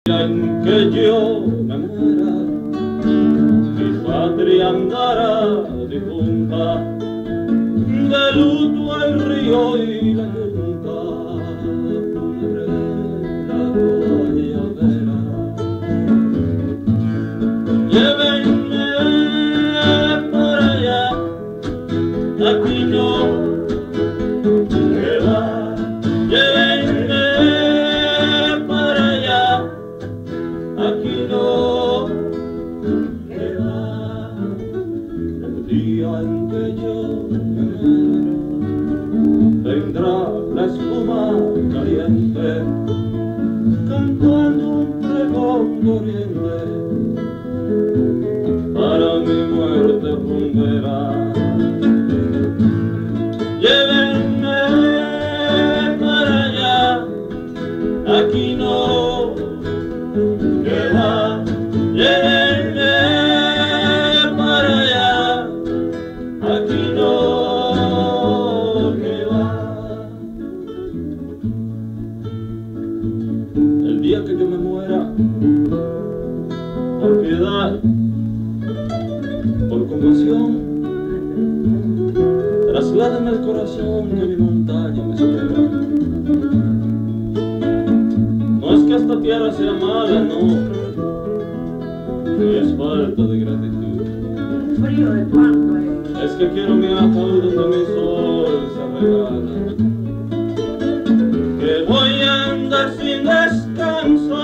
En que yo me muera, mi patria andará difunta, de luto el río y la yunta, la guayabera. Llévenme para allá, aquí no queda. Llévenme para allá, aquí no queda. El día en que yo me muera, vendrá la espuma caliente, cantando un pregón corriente, para mi muerte rumbera. Llévenme para allá, aquí no queda. Llévenme para allá, aquí no queda. El día que yo me muera, por piedad, por compasión, trasládenme el corazón que mi montaña me espera. No es que esta tierra sea mala, no, ni es falta de gratitud. Un frío de cuánto es. Es que quiero mi ataúd donde mi sol se regala, que voy a andar sin descanso